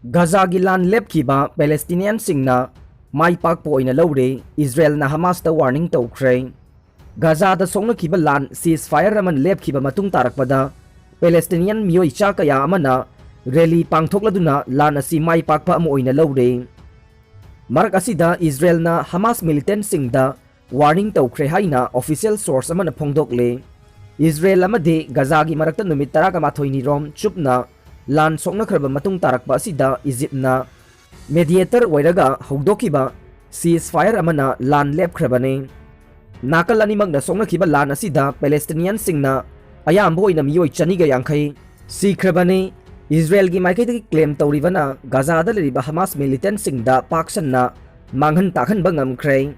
Gaza gi lan Lepkhiba Palestinian Singna mai Pakpa Oina Louri Israel na Hamas ta warning Toukhre. Gaza da songna kiba lan ceasefire aman Lepkhiba matung tarakpada Palestinian miyoi cha kaya amana rally pangthokladuna lan asi mai Pakpa amo Oina Louri. Marak asida Israel na Hamas militant singda warning Toukhre haina official source amana phongdokle. Israel amadi Gaza gi marakta numit 12 ni rom chupna lan sokna khraba matung tarakpa asida Egypt na mediator wairaga hogdokiba ceasefire amana lan lepkhrabane. Nakal animag na sokna kiba lan asida Palestinian singna ayambo ina miyoi chaniga yankhai sikhrabane. Israel gi maikaidagi claim tawribana Gaza da leriba Hamas militant singda paksan na manghan takhan bangamkhre.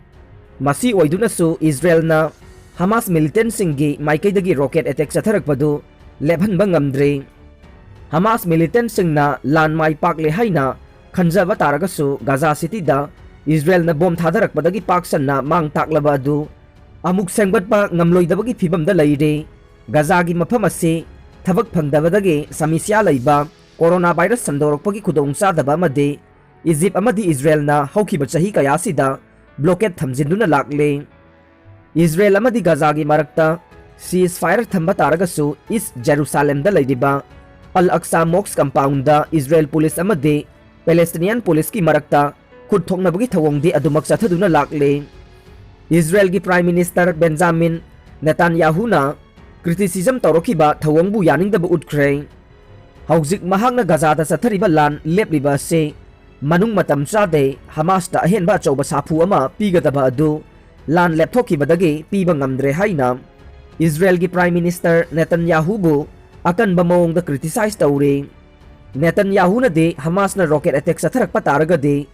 Masi oiduna su Israel na Hamas militant singi maikaidagi rocket attack satharakpadu lebhan bangamdre. Hamas militant singna lan mai pakle haina khanjaba taragasu Gaza city da Israel na bom thadarakpadagi paksan na mang taklaba adu amuk sengbatpa ngamloidabagi phibamda leire. Gaza gi mafam ase thabak phangdabadagi samisya leiba coronavirus sandorokpagi khudongchadaba amade Egypt amadi Israel na haukiba chahi kayasida blockade thamjinduna lakle. Israel amadi Gaza gi marakta ceasefire thamba taragasu East Jerusalem da leidiba Al-Aqsa Mosque compound da Israel police amade Palestinian police ki marakta khud thoknabagi thawongdi adumak chathaduna lakle. Israel gi Prime Minister Benjamin Netanyahu na criticism tawrokiba thawongbu yaningdaba utkhre. Hauzik mahakna Gaza da sathariba lan lepliba se manung matam chade Hamas da ahenba chawba sapu ama pigadaba adu lan lepthokibadagi piba ngamdre haina Israel gi Prime Minister Netanyahu bu akan bamong da criticize tawre. Netanyahu na de Hamas na rocket attack satharakpa taragade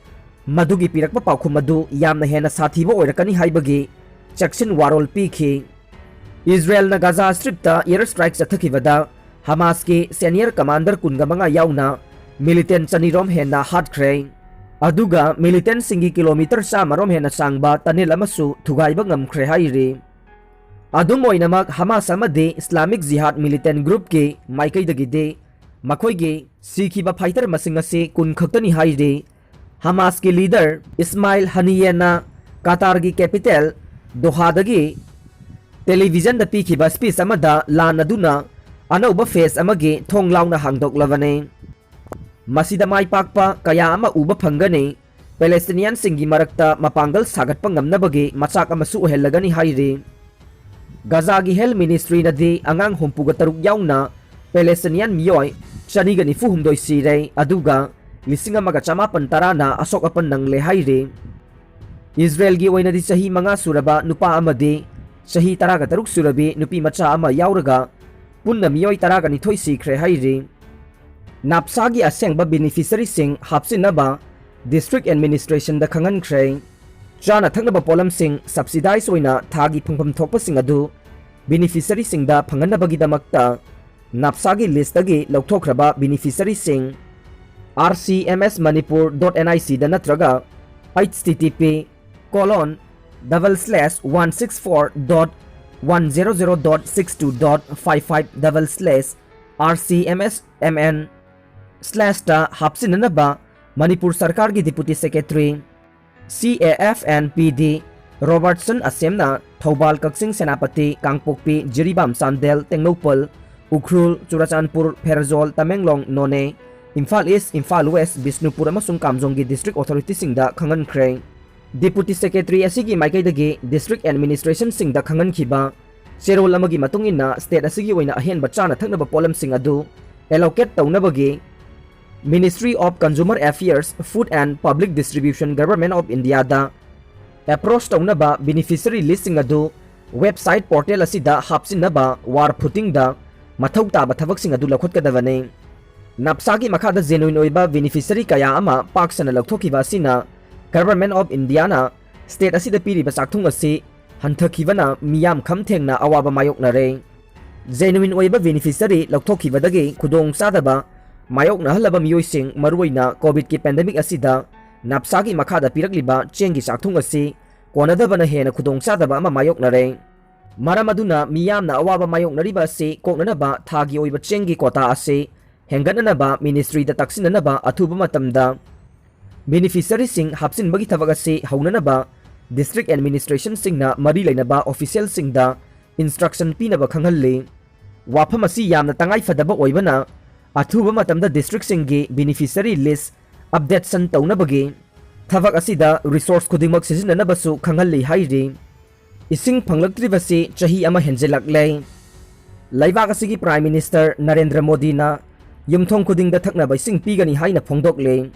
madugi pirakpa paukhum adu yamna hena sathiba oirakani haibagi chaksin warol pikhi. Israel na Gaza strip ta air strike sathakibada Hamas ke senior commander kungamanga yauna militant chanirom hena hatkhre. Aduga militant singi kilometer sa marom hena sangba tanil amasu thugaiba ngamkhre haire. Adum oinamak Hamas amade Islamic Jihad militant group ke maikaidagide makhoi ge sikhiba fighter masing ase kun khaktani haire. Hamas ke leader Ismail Haniyeh na Qatar gi capital Doha dagi television da pikhiba speech amada lan aduna anauba face amage thonglauna hangdoklabane. Masida mai Pakpa kaya ama uba phangane Palestinian singi marakta mapangal sagatpa ngamnabage machak amasu ohellagani haire. Gaza gi Health Ministry na di angang humpuga taruk yauna Palestinian miyoi chaniga ni fuhumdoi sirei aduga lisinga magachama pantara na asok apan nang lehaire. Israel gi oina di sahi mga suraba nupa amade sahi taraga taruk surabi nupi macha ama yauraga punna miyoi taraga ni thoi sikre haire. Napsagi asengba beneficiary sing hapsinaba district administration da khangan khre. Jana thangnaba polam sing subsidize oina thagi phangpham thokpa sing adu beneficiary sing da phanganabagi damakta napsagi list agi lauthokraba beneficiary sing rcmsmanipur.nic da natraga http://164.100.62.55/rcmsmn/ hapsinanaba Manipur Sarkar gi Deputy Secretary CAFNPD Robertson Asemna Thobal Kaksing Senapati Kangpokpi Jiribam Sandel Tengnopal Ukhrul Churachandpur Pherzol Tamenglong None Imphal East Imphal West Bisnupur amasung Kamjong gi District Authority singda khangan khre. Deputy Secretary asigi maikaidagi District Administration singda khangan khiba serol amagi matungina state asigi oina ahenba chana thaknaba polam sing adu allocate tawnabagi Ministry of Consumer Affairs, Food and Public Distribution Government of India da approach tawnaba beneficiary listing adu website portal asida hapsinaba war putting da mathau taba thabak sing adu lakhotkadabane. Napsagi makhada genuine oiba beneficiary kaya ama paksana lakthokiba asina Government of India na state asida piriba sakthung asi hanthakibana miyam khamthengna awaba mayoknare. Genuine oiba beneficiary lakthokibadagi khudong sadaba mayokna halaba miyoising maruina COVID ki pandemic asida napsagi makhada pirakliba chengi sakthung asi konadabana hena khudong sadaba ama mayoknare. Maramaduna miyamna awaba mayoknariba ase koknanaba thagi oiba chengi kota ase hengananaba ministry da taksinanaba athuba matamda beneficiary sing hapsin bagi thabak ase haunanaba district administration singna mari lainaba official singda instruction pinaba khanghalle wafam asi yamna tangai fadaba oibana athuba matamda district singge beneficiary list update san taunabage thabak asida resource khudingmak sizinanabasu khanghalle hairi ising phanglaktribase chahi ama henjelaklei laibak asigi prime minister Narendra Modi na yumthong khudingda thaknaba ising pigani haina phongdokle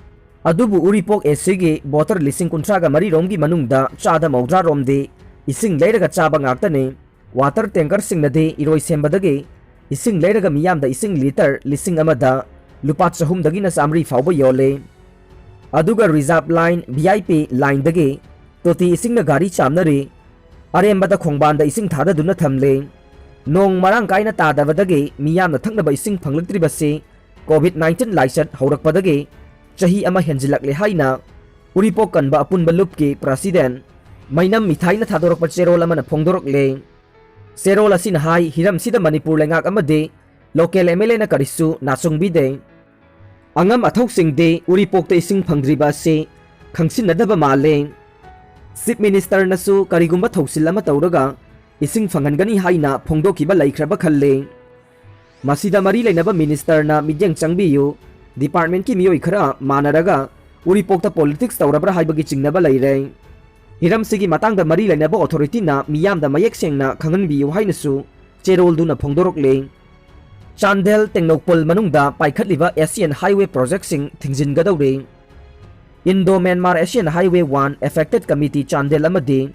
adubu uripok esege botar lising kuntraga mari romgi manungda chada maudra romde ising leiraga chaba ngaktane water tanker singnade iroi sembadage ising leiraga miyamda ising liter lising amada lupa chahum dagi na samri fawba yole aduga reserve line VIP line dage toti ising na gari chamnare arembada khongbanda ising thada duna thamle nong marang kaina tadabadage miyamna thaknaba ising phanglaktribase COVID-19 laisat haurakpadage chahi ama henjilakle haina uripok kanba apunba lupki president mainam mithai na thadorak pa cherol amana phongdorokle serol asin hai hiram sida manipur lengak amade local MLA na karisu nasongbide angam athok singde uripok te ising phangdriba se khangsin nadaba male chief minister nasu karigumba thausil ama tawraga ising phangangani haina phongdokiba laikhraba khalle masida mari lainaba minister na midyang changbiyu department ki miyoi khara manaraga uripokta politics tawrabra haibagi chingnaba leire hiram sigi matangda mari lainaba authority na miyamda mayek sengna khanganbiyu hainasu cherol duna phongdorokle Chandel Tengnokpol manungda paikhatliba Asian Highway project sing thingjingadawre Indo-Myanmar Asian Highway 1 affected committee Chandel amadi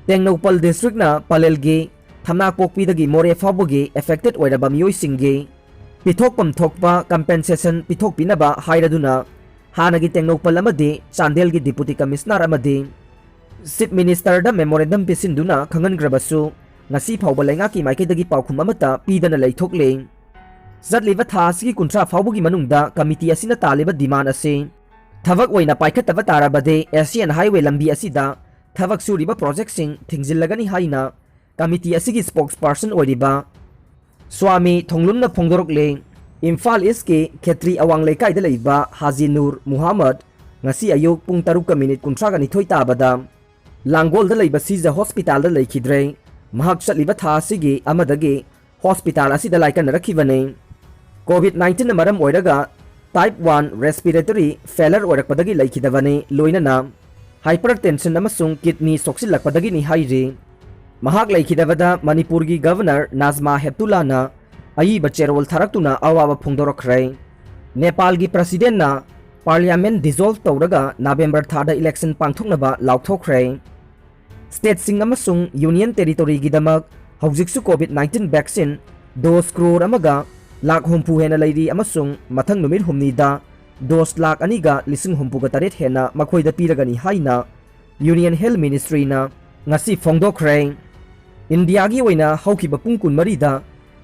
Tengnokpol district na Palelge Thamnakpokpidagi more fawboge affected oiraba miyoi singge pithokpam thokpa compensation pithok pinaba hairaduna hanagi Tengnokpal amadi Chandelgi deputy commissioner amadi chief minister da memorandum pisinduna khangangrabasu ngasi phawba laingaki maikidagi paukhum amata pidana leithokle zatliba thasigi kuntra phawbugi manungda committee asina taliba demand ase thavak oina paikhataba tarabade Asian Highway lambi asida thavak suriba project sing thingjillagani haina committee asigi spokesperson oiriba Swami Thonglumna phongdorokle Imphal East ke Khetri awang lekai da leiba Haji Nur Muhammad ngasi ayuk pung 3:30 tabada Langol da leiba Siza hospital da leikhidre mahak satliba tha asigi amadagi hospital asida laikan rakhibane COVID-19 na maram oiraga type 1 respiratory failure oirakpadagi leikhidabane loinana hypertension amasung kidney soksilakpadagi ni hairi mahak leikhidabada Manipurgi governor Nazma Heptullah na ayiba cherol tharaktuna awaba phongdorokre Nepalgi president na parliament dissolve tawraga November 3 election pangthoknaba lauthokre state sing amasung union territory gidamak haujiksu COVID-19 vaccine 2 crore amaga lakh humpu hena leiri amasung mathang numit humnida 2 lakh aniga lising humpuga taret hena makhoida piragani haina union health ministry na ngasi phongdokre India gi oina haukiba pungkun marida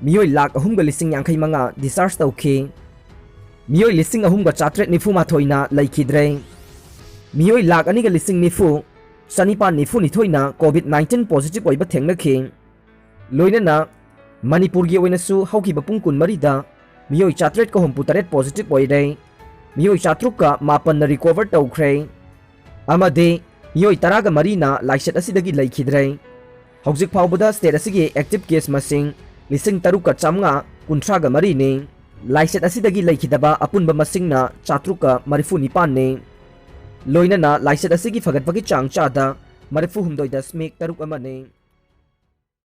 miyoi lakh ahumga lising yangkai manga discharge tawki miyoi lising ahumga chatret nifu mathoina laikhidre miyoi lakh aniga lising nifu sanipa nifu nithoina COVID-19 positive oiba thengnakhi loinana Manipur gi oina su haukiba pungkun marida miyoi chatret ko humpu taret positive oire miyoi chatruk ka mapan na recover tawkhre amade miyoi taraga marina laiset asidagi laikhidre Haujik phawbada state asigi active case masing lising taruka chamnga kuntraga mari ne laiset asidagi laikhidaba apunba masingna chatruka marifu nipan ne loinana laiset asigi fagatpagi chang chada marifu humdoi dasmik taruk amane